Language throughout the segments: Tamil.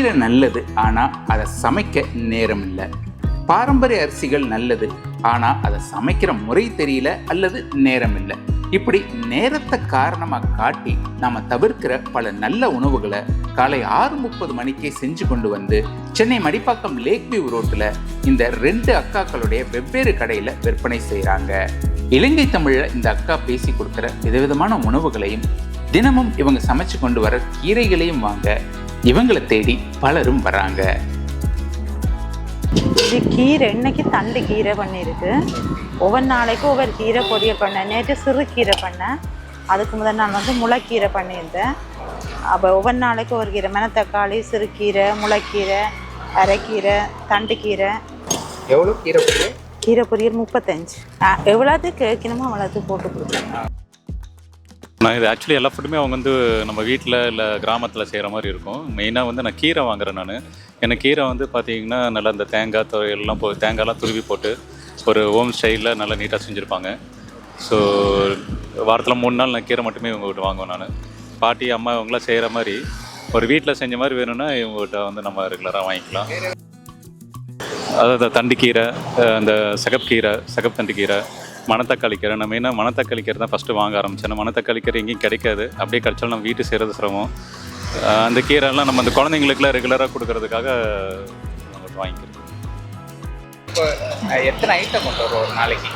கீரை நல்லது, ஆனால் அதை சமைக்க நேரம் இல்லை. பாரம்பரிய அரிசிகள் நல்லது, ஆனால் அதை சமைக்கிற முறை தெரியல அல்லது நேரம் இல்லை. இப்படி நேரத்தை காரணமாக காட்டி நாம் தவிர்க்கிற பல நல்ல உணவுகளை காலை 6:30 மணிக்கே செஞ்சு கொண்டு வந்து சென்னை மடிப்பாக்கம் லேக் வியூ ரோட்டில் இந்த 2 அக்காக்களுடைய வெவ்வேறு கடையில் விற்பனை செய்கிறாங்க. இலங்கை தமிழில் இந்த அக்கா பேசி கொடுக்குற விதவிதமான உணவுகளையும் தினமும் இவங்க சமைச்சு கொண்டு வர கீரைகளையும் வாங்க இவங்களை தேடி பலரும் வராங்க. இது கீரை, இன்னைக்கு தண்டு கீரை பண்ணியிருக்கு. ஒவ்வொரு நாளைக்கும் ஒவ்வொரு கீரை பொரியல் பண்ணேன். நேற்று சிறு கீரை பண்ணேன், அதுக்கு முதல் நாள் வந்து முளைக்கீரை பண்ணியிருந்தேன். அப்போ ஒவ்வொரு நாளைக்கும் ஒரு கீரை, மணத்தக்காளி, சிறுகீரை, முளைக்கீரை, அரைக்கீரை, தண்டு கீரை. எவ்வளோ கீரை பொரியல்? கீரை பொரியல் 35. எவ்வளோத்துக்கு கேட்கணுமோ அவ்வளோத்துக்கு போட்டு கொடுப்பேன். நான் இது ஆக்சுவலி எல்லா ஃபுட்டுமே அவங்க வந்து நம்ம வீட்டில் இல்லை கிராமத்தில் செய்கிற மாதிரி இருக்கும். மெயினாக வந்து நான் கீரை வாங்குறேன். எனக்கு கீரை வந்து பார்த்திங்கன்னா நல்லா இந்த தேங்காய் துவையெல்லாம் தேங்காய்லாம் துருவி போட்டு ஒரு ஹோம் ஸ்டைலில் நல்லா நீட்டாக செஞ்சுருப்பாங்க. ஸோ வாரத்தில் 3 நாள் நான் கீரை மட்டுமே இவங்ககிட்ட வாங்குவேன். நான் பாட்டி அம்மா இவங்களாம் செய்கிற மாதிரி ஒரு வீட்டில் செஞ்ச மாதிரி வேணும்னா இவங்ககிட்ட வந்து நம்ம ரெகுலராக வாங்கிக்கலாம். அதாவது தண்டு கீரை, அந்த சகப்பு தண்டு கீரை, மணத்தக்காளி கீரை. நான் மெயினாக மணத்தக்காளி கீரை தான் ஃபஸ்ட்டு வாங்க ஆரம்பித்தேன். மணத்தக்காளி கீரை எங்கேயும் கிடைக்காது, அப்படியே கிடைச்சாலும் நம்ம வீட்டு செய்கிறது சிரமம். அந்த கீரைலாம் நம்ம அந்த குழந்தைங்களுக்குலாம் ரெகுலராக கொடுக்கறதுக்காக நம்ம வாங்கிக்கிறோம். இப்போ எத்தனை ஐட்டம் கொண்டு வரும் ஒரு நாளைக்கு?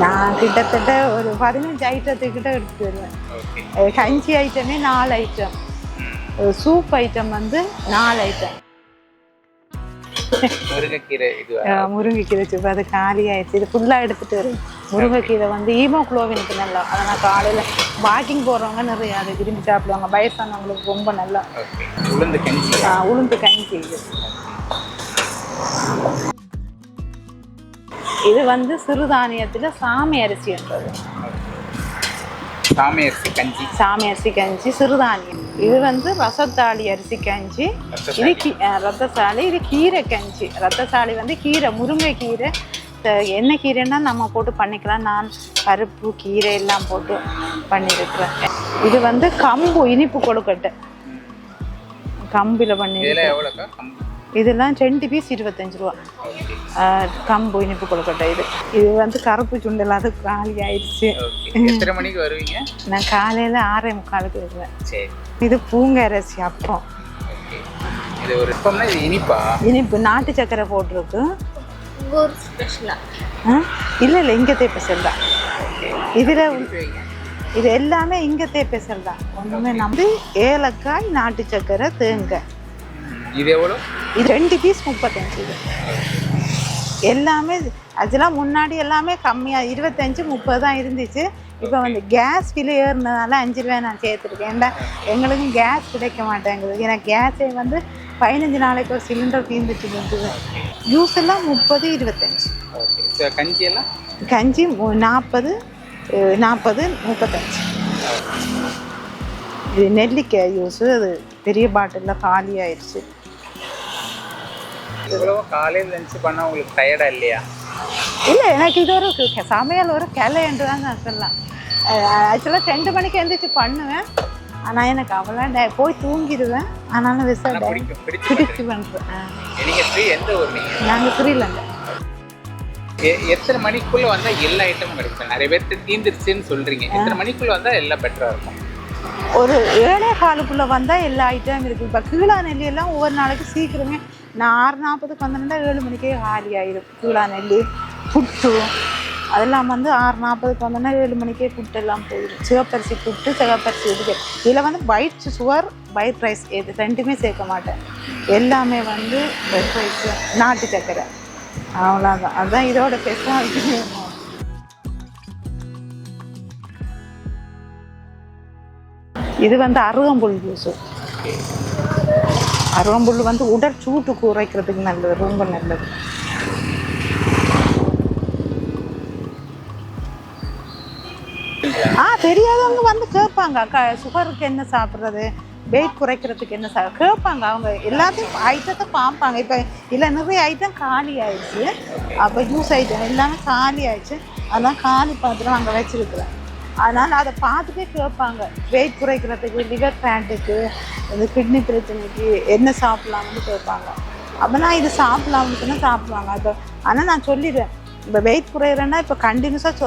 நான் கிட்டத்தட்ட ஒரு 15 ஐட்டத்துக்கிட்ட எடுத்துட்டு வருவேன். கஞ்சி ஐட்டமே 4 ஐட்டம், சூப் ஐட்டம் வந்து 4 ஐட்டம். முருங்கைக்கீரை முருங்கைக்கீரை சூப் அது காலி ஆயிடுச்சு. இது ஃபுல்லாக எடுத்துகிட்டு வரும். முருங்கைக்கீரை வந்து ஹீமோகுளோபினுக்கு நல்லா, அதனால் காலையில் வாக்கிங் போகிறவங்க நிறைய அதை விரும்பி சாப்பிடுவாங்க. வயசானவங்களுக்கு ரொம்ப நல்லா. உளுந்து கஞ்சி. உளுந்து கஞ்சி. இது வந்து சிறுதானியத்தில் சாமை அரிசி என்றது. சாமை அரிசி கஞ்சி சிறுதானியம். இது வந்து ரசத்தாளி அரிசி கஞ்சி. இது ரத்தசாலி. இது கீரை கஞ்சி. ரத்தசாலி வந்து கீரை, முருங்கைக்கீரை. என்ன கீரைன்னா நம்ம போட்டு பண்ணிக்கலாம். நான் பருப்பு கீரை எல்லாம் போட்டு பண்ணியிருக்கிறேன். இது வந்து கம்பு இனிப்பு கொழுக்கட்டை, கம்பில் பண்ணி. இதெல்லாம் 2 பீஸ் 25 ரூபா. கம்பு இனிப்பு கொழுக்கட்டை. இது வந்து கருப்பு சுண்டல், அது காலி ஆயிடுச்சு. எத்தனை மணிக்கு வருவீங்க? நான் காலையில் 6:45 வருவேன். இது பூங்கரசி அப்பம். இது ஒரு இப்பம்னா இது இனிப்பு நாட்டு சக்கரை போட்டிருக்கு. இல்லை இங்கத்தே ஸ்பெஷல் தான். இதில் இது எல்லாமே இங்கத்தே ஸ்பெஷல் தான். ஒன்றுமே நம்ம ஏலக்காய், நாட்டு சக்கரை, தேங்காய். இது எவ்வளோ? இது 2 பீஸ் 35. எல்லாமே அதெல்லாம் முன்னாடி எல்லாமே கம்மியாக 25-30 தான் இருந்துச்சு. இப்போ வந்து கேஸ் விலை ஏறினதால 5 ரூபாய் நான் சேர்த்துருக்கேன். ஏன்னா எங்களுக்கும் கேஸ் கிடைக்க மாட்டேங்குது. எனக்கு கேஸே வந்து 15 நாளைக்கு ஒரு சிலிண்டர் தீர்ந்துட்டு இருந்தது. ஜூஸ் எல்லாம் 30, 25. கஞ்சி 40, 35. இது நெல்லிக்காய் ஜூஸு, அது பெரிய பாட்டிலில் காலி ஆயிடுச்சு. இவ்வளோ காலையில் லஞ்ச் பண்ணால் உங்களுக்கு டயர்டாக இல்லையா? இல்லை, எனக்கு இது ஒரு சமையல் ஒரு கலை என்று தான் நான் சொல்லலாம். ஆக்சுவலாக 2 மணிக்கு எழுந்திரிச்சு பண்ணுவேன். ஆனால் எனக்கு அவ்வளோ போய் தூங்கிடுவேன். ஆனாலும் பிடிச்சி பண்ணுறேன். நாங்கள் ஸ்ரீலங்கா. எத்தனை மணிக்குள்ளே வந்தால் எல்லா ஐட்டமும் கிடைக்கும்? நிறைய பேர்த்து தீந்துருச்சுன்னு சொல்கிறீங்க. எத்தனை மணிக்குள்ளே வந்தால் எல்லாம் பெட்டராக இருக்கும்? ஒரு 7:15 வந்தால் எல்லா ஐட்டமும் இருக்குது. இப்போ கீழா நெல்லியெல்லாம் ஒவ்வொரு நாளைக்கு சீக்கிரமே நான் 6:40 வந்தேன்னா 7 மணிக்கே காலி ஆயிடும். கீழா நெல்லி, புட்டு அதெல்லாம் வந்து 6:40 வந்தோன்னா 7 மணிக்கே புட்டு எல்லாம் போயிடும். சிவப்பரிசி புட்டு, சிவப்பரிசி இதுக்கு. இதில் வந்து ஒயிட் சுகர், ஒயிட் ரைஸ் இது 2மே சேர்க்க மாட்டேன். எல்லாமே வந்து ஒயிட் ரைஸ், நாட்டு சக்கரை, அவ்வளோதான். அதுதான் இதோட ஸ்பெஷாலிட்டி. இது வந்து அருகம்புல் ஜூஸு. அருகம்புல் வந்து உடல் சூட்டு குறைக்கிறதுக்கு நல்லது, ரொம்ப நல்லது. தெரியாதவங்க வந்து கேட்பாங்க, சுகருக்கு என்ன சாப்பிட்றது, வெயிட் குறைக்கிறதுக்கு என்ன கேட்பாங்க. அவங்க எல்லாத்தையும் ஐட்டத்தை பார்ப்பாங்க. இப்போ இல்லை நிறைய ஐட்டம் காலி ஆயிடுச்சு. அப்போ ஜூஸ் ஐட்டம் எல்லாமே காலி ஆயிடுச்சு. அதான் காலி பாத்திரம் அங்கே வச்சிருக்கிறேன். அதனால் அதை பார்த்துட்டே கேட்பாங்க. வெயிட் குறைக்கிறதுக்கு, லிவர் ஃபேட்டுக்கு, இந்த கிட்னி பிரச்சனைக்கு என்ன சாப்பிட்லாம்னு கேட்பாங்க. அப்போ நான் இது சாப்பிட்லாம்னு சொன்னால் சாப்பிடுவாங்க. அப்போ ஆனால் நான் சொல்லிடுவேன், இப்போ வெயிட் குறையிறேன்னா இப்போ கண்டினியூஸாக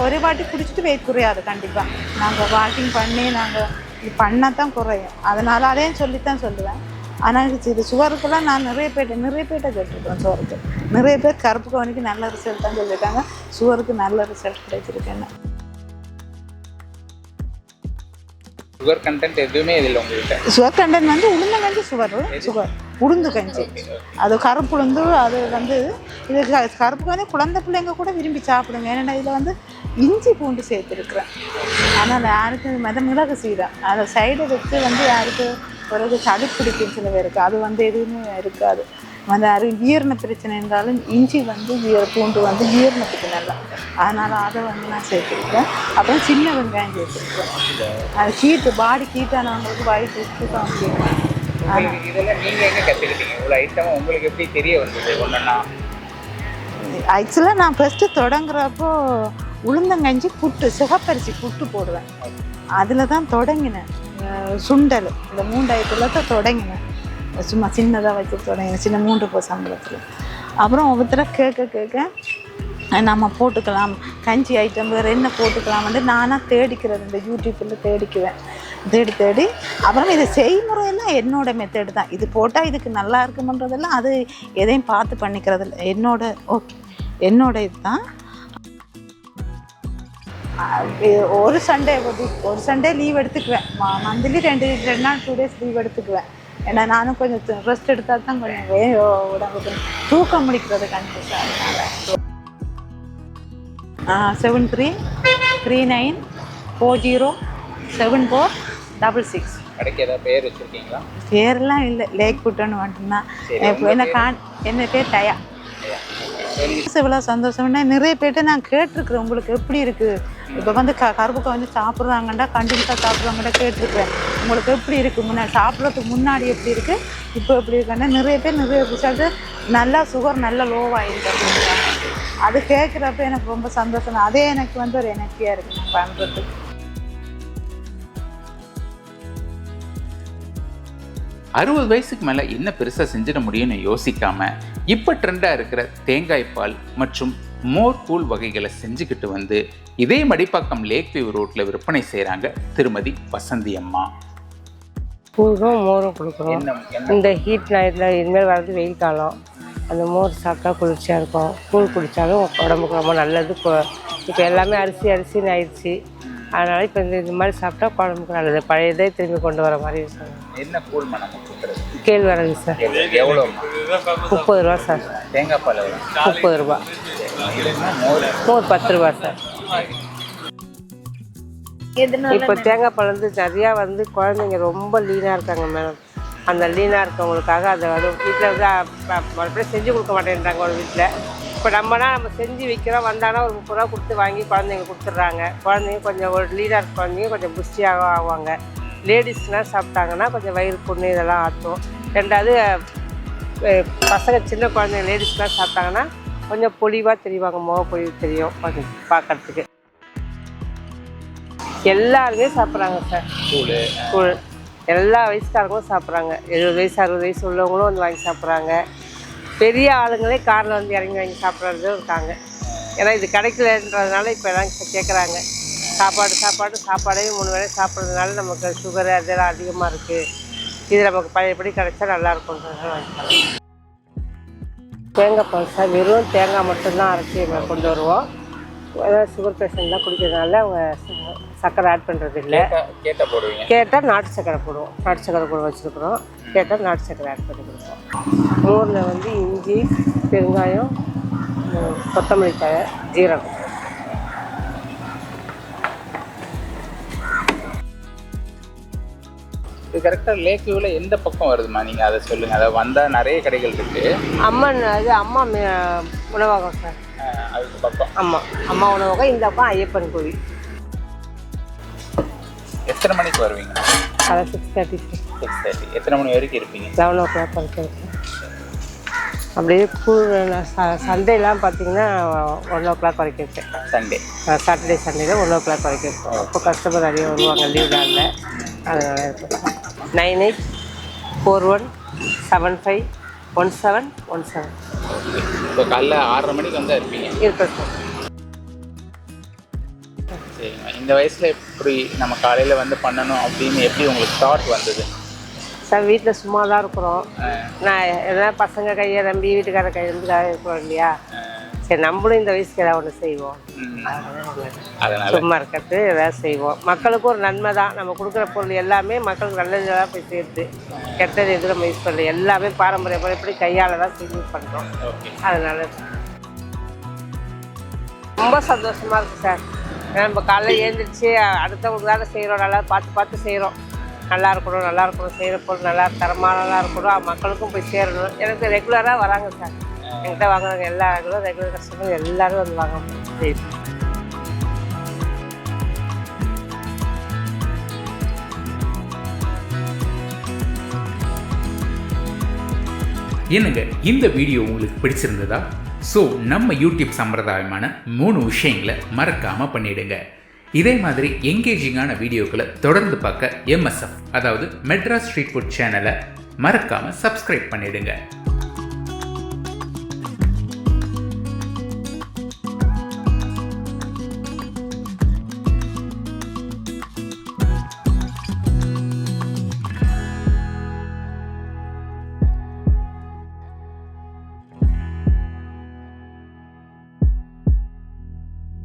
ஒரே வாட்டி குடிச்சிட்டு வெயிட் குறையாது. கண்டிப்பாக நாங்கள் வாக்கிங் பண்ணி நாங்கள் இது பண்ணால் தான் குறையும். அதனால் அதையும் சொல்லித்தான் சொல்லுவேன். ஆனால் இது சுகருக்கெல்லாம் நான் நிறைய பேர்ட்ட கேட்டிருக்கேன். சுகருக்கு நிறைய பேர் கருப்பு கவனிக்கு நல்ல ரிசல்ட் தான் சொல்லியிருக்காங்க. சுகருக்கு நல்ல ரிசல்ட் கிடைச்சிருக்கேன்னு. சுகர் கண்டென்ட் எதுவுமே இதில் உங்கள்கிட்ட? சுகர் கண்டென்ட் வந்து உளுந்தங்கஞ்சி சுகர் உளுந்து கஞ்சி, அது கருப்பு உளுந்து. அது வந்து இது கருப்பு கஞ்சி குழந்தை பிள்ளைங்க கூட விரும்பி சாப்பிடுங்க. ஏன்னா இதில் வந்து இஞ்சி பூண்டு சேர்த்துருக்குறேன். ஆனால் யாருக்கு மிளகு சீரகம் அதை சைடு வச்சு வந்து யாருக்கு பிறகு சளி பிடிக்கும் சில பேருக்கு. அது வந்து எதுவுமே இருக்காது. அந்த ஜீரண பிரச்சனை இருந்தாலும் இஞ்சி வந்து பூண்டு வந்து ஜீரணத்துக்கு நல்லா. அதனால் அதை வந்து நான் சேர்த்துருக்கேன். அப்புறம் சின்ன வெங்காயம் சேர்த்துருக்கேன். அது பாடி ஹீட்டானவங்களுக்கு வயிற்று தூக்கம் முடியும். இதெல்லாம் நீங்கள் எங்கே கற்றுக்கிட்டீங்க? இவ்வளோ ஐட்டம் உங்களுக்கு எப்படி தெரிய வந்தது? ஒன்றுன்னா ஆக்சுவலாக நான் ஃபஸ்ட்டு தொடங்குறப்போ உளுந்தங்கஞ்சி புட்டு, சிகப்பரிசி புட்டு போடுவேன். அதில் தான் தொடங்கினேன். சுண்டல் இந்த 3 ஐட்டத்தில் தான் தொடங்கினேன். சும்மா சின்னதாக வச்சு தொடங்கினேன், சின்ன 3 சம்பளத்தில். அப்புறம் ஒவ்வொருத்தர கேட்க நம்ம போட்டுக்கலாம் கஞ்சி ஐட்டம் வேறு என்ன போட்டுக்கலாம் வந்து நானாக தேடிக்கிறது. இந்த யூடியூப்பில் தேடி அப்புறம் இது செய்முறையெல்லாம் என்னோட மெத்தேடு தான். இது போட்டால் இதுக்கு நல்லா இருக்குமன்றதெல்லாம் அது எதையும் பார்த்து பண்ணிக்கிறது இல்லை. என்னோட இதுதான். ஒரு சண்டே லீவ் எடுத்துக்குவேன். மந்த்லி 2 நாள் 2 days லீவ் எடுத்துக்குவேன். ஏன்னா நானும் கொஞ்சம் ரெஸ்ட் எடுத்தால் தான் கொஞ்சம் உடம்புக்கு தூக்கம் முடிக்கிறது கண்டிப்பாக. அதனால் 7339407466. கடைக்கு ஏதாவது பேர் வச்சுருக்கீங்களா? பேரெல்லாம் இல்லை, லேக் புட்டுன்னு மட்டும்தான். என்ன பேர் டயா. இவ்வளோ சந்தோஷம்னா நிறைய பேர்ட்ட நான் கேட்டிருக்கிறேன், உங்களுக்கு எப்படி இருக்குது இப்போ வந்து கருப்புக்கு வந்து சாப்பிட்றாங்கண்டா கண்டிப்பாக சாப்பிட்றாங்கண்டா கேட்டிருக்கிறேன். உங்களுக்கு எப்படி இருக்குது சாப்பிட்றதுக்கு முன்னாடி எப்படி இருக்குது இப்போ எப்படி இருக்குன்னா நிறைய ரிசல்ட்டு நல்லா சுகர் நல்லா லோவாகிருக்கு அப்படின்றாங்க. அது கேட்குறப்ப எனக்கு ரொம்ப சந்தோஷம். அதே எனக்கு வந்து ஒரு எனர்ஜியாக இருக்குது நான் பண்ணுறதுக்கு. 60 வயசுக்கு மேலே என்ன பெருசாக செஞ்சிட முடியும்னு யோசிக்காம இப்போ ட்ரெண்டாக இருக்கிற தேங்காய் பால் மற்றும் மோர் கூழ் வகைகளை செஞ்சுக்கிட்டு வந்து இதே மடிப்பாக்கம் லேக் வியூ ரோட்டில் விற்பனை செய்கிறாங்க திருமதி வசந்தி அம்மா. கூழும் மோரும் கொடுக்குறோம். இந்த ஹீட் நைட்டில் இனிமேல் வர்றது வெயில் காலம். அந்த மோர் சாப்பிட்டா குளிர்ச்சியாக இருக்கும். கூழ் குடித்தாலும் உடம்புக்கு ரொம்ப நல்லது. இப்போ எல்லாமே அரிசின்னு ஆயிடுச்சு. அதனால் இப்போ இந்த மாதிரி சாப்பிட்டா குழம்புக்கு நல்லது. பழையதே திரும்பி கொண்டு வர மாதிரி இருக்கும். என்ன கூழ் மனம்? கேழ்வரகு சார். எவ்வளோ? 30 ரூபா சார். தேங்காய் பால் 30 ரூபா. மோர் 10 ரூபா சார். இப்போ தேங்காய் பால் வந்து நிறையா வந்து குழந்தைங்க ரொம்ப லீனாக இருக்காங்க மேடம். அந்த லீனாக இருக்கவங்களுக்காக அதை வந்து வீட்டில் வந்து மறுபடியும் செஞ்சு கொடுக்க மாட்டேன்றாங்க ஒரு வீட்டில். இப்போ நம்ம செஞ்சு வைக்கிறோம். வந்தாங்கன்னா ஒரு 30 ரூபா கொடுத்து வாங்கி குழந்தைங்க கொடுத்துட்றாங்க. குழந்தைங்க கொஞ்சம் ஒரு லீடாக இருக்க குழந்தைங்க கொஞ்சம் புஷ்டியாக ஆவாங்க. லேடிஸ்லாம் சாப்பிட்டாங்கன்னா கொஞ்சம் வயிறு புண்ணு இதெல்லாம் ஆற்றும். 2வது பசங்க சின்ன குழந்தைங்க லேடிஸ்லாம் சாப்பிட்டாங்கன்னா கொஞ்சம் பொலிவாக தெரிவாங்க. பொலிவு தெரியும் கொஞ்சம் பார்க்கறதுக்கு. எல்லாருமே சாப்பிட்றாங்க சார் கூழ். எல்லா வயசுக்காரங்களும் சாப்பிட்றாங்க. 70 வயசு 60 வயசு உள்ளவங்களும் வந்து வாங்கி சாப்பிட்றாங்க. பெரிய ஆளுங்களே காரில் வந்து இறங்கி வாங்கி சாப்பிட்றதும் இருக்காங்க. ஏன்னா இது கிடைக்கலன்றதுனால இப்போ எல்லாம் கேட்குறாங்க. சாப்பாடே 3 வேளை சாப்பிட்றதுனால நமக்கு சுகரு அதெல்லாம் அதிகமாக இருக்குது. இது நமக்கு பழையபடி கிடைச்சா நல்லாயிருக்குன்றதுனால வாங்கிக்கலாம். தேங்காய் பால் சார் வெறும் தேங்காய் மட்டும்தான் அரைச்சி கொண்டு வருவோம். ஏதாவது சுகர் பேஷண்ட்லாம் குடிக்கிறதுனால அவங்க சர்க்கரை ஆட் பண்ணுறது இல்லை. கேட்டால் நாட்டு சர்க்கரை போடுவோம். நாட்டு சர்க்கரை போட வச்சுருக்குறோம். கேட்டால் நாட்டு சர்க்கரை ஆட் பண்ணி கொடுப்போம். மோரில் வந்து இஞ்சி, பெருங்காயம், கொத்தமல்லி தழை, ஜீரகம். இது கரெக்டாக லேக் வியூவில் எந்த பக்கம் வருதுமா? நீங்கள் அதை சொல்லுங்கள். அதை வந்தால் நிறைய கடைகள் இருக்குது. அம்மா உணவகம் சார். அதுக்கு பக்கம் அம்மா உணவகம். இந்த பக்கம் ஐயப்பன் கோவில். எத்தனை மணிக்கு வருவீங்க? அதை 6:30. எத்தனை மணி வரைக்கும் இருப்பீங்க? 11 o'clock வரைக்கும். அப்படியே சண்டேலாம் பார்த்தீங்கன்னா 1 o'clock வரைக்கும் இருப்பேன். சண்டே சாட்டர்டே சண்டேல 1 o'clock வரைக்கும் இருக்கும். இப்போ கஸ்டமர் நிறைய வருவாங்க லீவ் நாளில், அதனால் இருக்கும். 9841751717. இப்போ காலைல 6:30 மணிக்கு வந்தால் இருப்பீங்க. இருப்பேன் சார். சரிங்க. இந்த வயசில் எப்படி நம்ம காலையில் வந்து பண்ணணும் அப்படின்னு எப்படி உங்களுக்கு தாட் வந்தது? சார் வீட்டில் சும்மா தான் இருக்கிறோம். நான் எதனா பசங்க கையை நம்பி வீட்டுக்கார கையை நம்பி இருக்கிறோம் இல்லையா, சரி நம்மளும் இந்த வயசுக்கு ஏதாவது ஒன்று செய்வோம். அதனால் சும்மா இருக்கிறது ஏதாவது செய்வோம். மக்களுக்கும் ஒரு நன்மை தான். நம்ம கொடுக்குற பொருள் எல்லாமே மக்களுக்கு நல்லதாக போய் சேர்த்து, கெட்டது எதுவும் நம்ம யூஸ் பண்ணல. எல்லாமே பாரம்பரிய முறைப்படி கையால் தான் யூஸ் பண்ணுறோம். அதனால ரொம்ப சந்தோஷமாக இருக்குது சார். ஏன்னா நம்ம காலையில் எழுந்திரிச்சு அடுத்தவங்களுக்கு தானே செய்கிறோம், நல்லா பார்த்து செய்கிறோம். நல்லா இருக்கணும் செய்கிற பொருள் நல்லா தரமானதாக இருக்கணும், மக்களுக்கும் போய் சேரணும். எனக்கு ரெகுலராக வராங்க சார், என்கிட்ட வாங்குறவங்க எல்லா ரெகுலர் கஸ்டமர் எல்லோரும் வந்து வாங்க. என்னங்க இந்த வீடியோ உங்களுக்கு பிடிச்சிருந்ததா? ஸோ நம்ம யூடியூப் சம்பிரதாயமான 3 விஷயங்களை மறக்காமல் பண்ணிடுங்க. இதே மாதிரி எங்கேஜிங்கான வீடியோக்களை தொடர்ந்து பார்க்க MSF அதாவது மெட்ராஸ் ஸ்ட்ரீட் ஃபுட் சேனலை மறக்காமல் சப்ஸ்கிரைப் பண்ணிடுங்க.